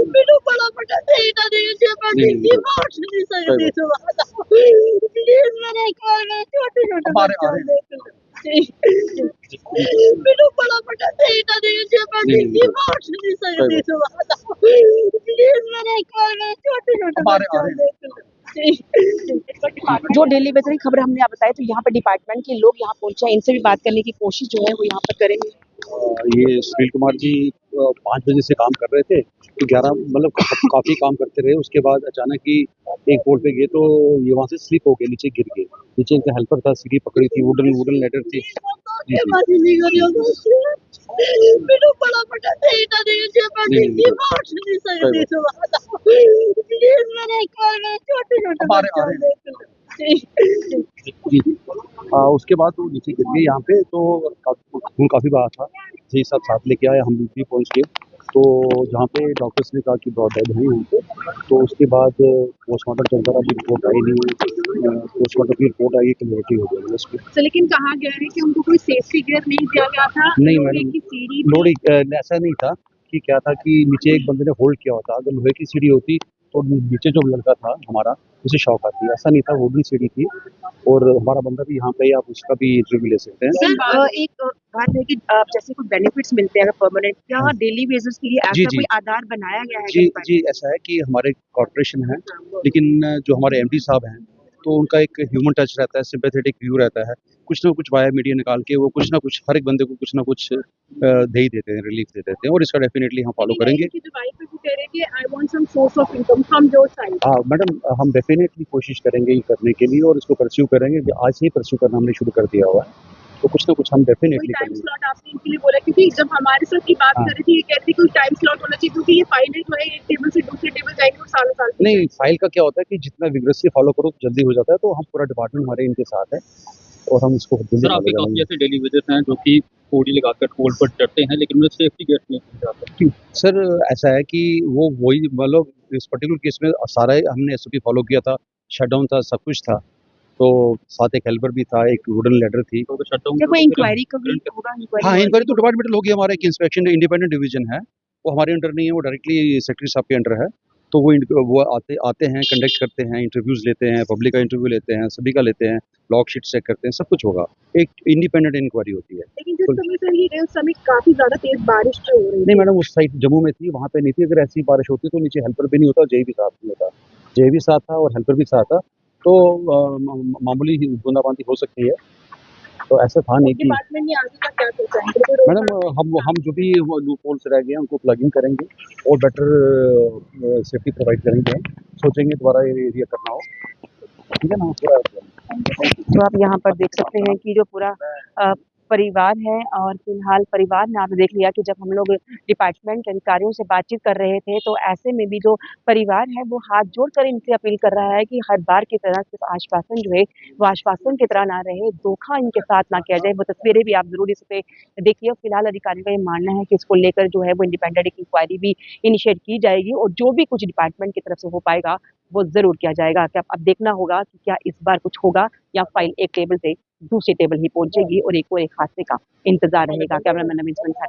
ਮੈਨੂੰ ਬੜਾ ਵੱਡਾ ਚਾਹੀਦਾ ਨਹੀਂ ਜੇ ਮੈਂ ਜ਼ਿੰਦਗੀ ਬਖਸ਼ ਨਹੀਂ ਸਕਦੀ ਤੁਹਾਡਾ ਪਲੀਜ਼ ਮੇਰੇ ਇੱਕ ਵਾਰ ਮੇਰੇ ਛੋਟੇ ਛੋਟੇ ਬੱਚਿਆਂ ਨੂੰ ਦੇਖ ਲਓ ਮੈਨੂੰ ਬੜਾ ਵੱਡਾ ਚਾਹੀਦਾ ਨਹੀਂ ਜੇ मैं ਜ਼ਿੰਦਗੀ ਬਖਸ਼ नहीं सकती ਤੁਹਾਡਾ ਪਲੀਜ਼ ਮੇਰੇ ਇੱਕ ਵਾਰ ਮੇਰੇ ਛੋਟੇ ਛੋਟੇ ਬੱਚਿਆਂ ਨੂੰ देख लो। जो डेली बेसिस की खबर हमने आप बताया, तो यहाँ पर डिपार्टमेंट के लोग यहाँ पहुंचे हैं, इनसे भी बात करने की कोशिश जो है वो यहाँ पर करेंगे। ये सुनील कुमार जी 5 बजे से काम कर रहे थे, तो 11 मतलब काफ़ी काम करते रहे। उसके बाद अचानक ही एक पोल पे गए तो ये वहाँ से स्लिप हो गए, नीचे गिर गए। नीचे इनका हेल्पर था, सीढ़ी पकड़ी थी, वुडन लेडर थी। ਮੈਨੂੰ ਬੜਾ ਵੱਡਾ ਚਾਹੀਦਾ नहीं ਜੇ मैं ਜ਼ਿੰਦਗੀ ਬਖਸ਼ नहीं सकती ਤੁਹਾਡਾ ਪਲੀਜ਼ ਮੇਰੇ ਇੱਕ ਵਾਰ ਮੇਰੇ ਛੋਟੇ ਛੋਟੇ ਬੱਚਿਆਂ ਨੂੰ देख लो। उसके बाद वो नीचे गिर गए यहाँ पे, तो खून काफ़ी बहा था। 6-7 साथ लेके आए, हम भी पहुँच गए। तो जहाँ पे डॉक्टर्स ने कहा कि ब्रॉड डेड है यहाँ पे, तो उसके बाद पोस्टमार्टम चलता रहा, अभी रिपोर्ट आई नहीं। पोस्टमार्टम की रिपोर्ट आई कि नेगेटिव हो गया उसकी। तो लेकिन कहा गया है कि उनको कोई सेफ्टी गियर नहीं दिया गया था। नहीं मैडम, लोडिंग ऐसा नहीं था कि क्या था कि नीचे एक बंदे ने होल्ड किया होता। अगर लोहे की सीढ़ी होती तो नीचे जो लड़का था हमारा, उसे शॉक आती। ऐसा नहीं था, वो भी सीढ़ी थी। और हमारा बंदा भी यहाँ पे, आप उसका भी इंटरव्यू ले सकते हैं। एक बात है कि जैसे कोई बेनिफिट्स मिलते हैं अगर परमानेंट, क्या डेली बेसिस के लिए ऐसा कोई आधार बनाया गया है? जी ऐसा है कि हमारे कॉर्पोरेशन है, लेकिन जो हमारे एमडी साहब हैं, तो उनका एक ह्यूमन टच रहता है, सिंपैथेटिक व्यू रहता है। कुछ ना कुछ वाया मीडिया निकाल के वो कुछ ना कुछ हर एक बंदे को कुछ ना कुछ दे ही देते हैं, रिलीफ दे देते हैं, और इसका डेफिनेटली हम फॉलो करेंगे। हाँ मैडम, हम डेफिनेटली कोशिश करेंगे ये करने के लिए, और इसको परस्यू करेंगे। आज से ही परस्यू करना हमने शुरू कर दिया हुआ है, तो कुछ ना कुछ हम डेफिनेटली टाइम करेंगे। स्लॉट आपने इनके लिए बोला, क्योंकि जब हमारे साथ की बात कर रही थी, ये कह रही थी कोई टाइम स्लॉट होना चाहिए, क्योंकि ये फाइल जो है एक टेबल से दूसरे टेबल जाएंगे और सालों साल नहीं, फाइल का क्या होता है कि जितना विग्रेसली फॉलो करो तो जल्दी हो जाता है। तो हम पूरा डिपार्टमेंट हमारे इनके साथ है, और हम इसको जल्दी सर, आपके काफ़ी ऐसे डेली विजिट हैं जो कि कोडी लगाकर पोल पर चढ़ते हैं, लेकिन उन्हें सेफ्टी गेट नहीं मिल जाता। सर ऐसा है कि वो वही मतलब इस पर्टिकुलर केस में सारा हमने एसओपी फॉलो किया था, शटडाउन था, सब कुछ था। तो साथ एक हेल्पर भी था, एक वुडन लेडर थी। तो शटडाउन क्या कोई इंक्वायरी कभी होगा? हाँ, इंक्वायरी तो डिपार्टमेंटल होगी। हमारा एक इंस्पेक्शन इंडिपेंडेंट डिवीजन है, वो हमारे अंडर नहीं है, वो डायरेक्टली सेक्रेटरी साहब के अंडर है। तो वो आते हैं, कंडक्ट करते हैं, इंटरव्यूज लेते हैं, पब्लिक का इंटरव्यू लेते हैं, सभी का लेते हैं, लॉग शीट चेक करते हैं, सब कुछ होगा। एक इंडिपेंडेंट इंक्वायरी होती है। लेकिन जिस समय से ये उस समय काफी ज्यादा तेज बारिश हो रही नहीं मैडम, उस साइड जम्मू में थी, वहाँ पे नहीं थी। अगर ऐसी बारिश होती तो नीचे हेल्पर भी नहीं होता, जय भी साथ नहीं होता। जय भी साथ था और हेल्पर भी साथ था, तो मामूली बूंदाबांदी हो सकती है। तो ऐसा था नहीं कि डिपार्टमेंट ने आगे का क्या सोचा है? मैडम, हम जो भी वो लूप होल्स रह गए हैं उनको प्लगिंग करेंगे और बेटर सेफ्टी प्रोवाइड करेंगे। सोचेंगे दोबारा ये एरिया करना हो, ठीक है ना, पूरा। तो आप यहाँ पर देख सकते हैं कि जो पूरा परिवार है, और फिलहाल परिवार ने आपने देख लिया कि जब हम लोग डिपार्टमेंट अधिकारियों से बातचीत कर रहे थे, तो ऐसे में भी जो परिवार है वो हाथ जोड़कर इनसे अपील कर रहा है कि हर बार की तरह सिर्फ आश्वासन जो है वो आश्वासन की तरह ना रहे, धोखा इनके साथ ना किया जाए। वो तस्वीरें भी आप जरूर इस पे देखिए। फिलहाल अधिकारियों का ये मानना है कि इसको लेकर जो है वो इंडिपेंडेंट एक इंक्वायरी भी इनिशिएट की जाएगी, और जो भी कुछ डिपार्टमेंट की तरफ से हो पाएगा वो जरूर किया जाएगा। क्या अब देखना होगा कि क्या इस बार कुछ होगा, या फाइल एक टेबल से दूसरी टेबल ही पहुंचेगी और एक हादसे का इंतजार रहेगा। कैमरामैन नवीन के साथ।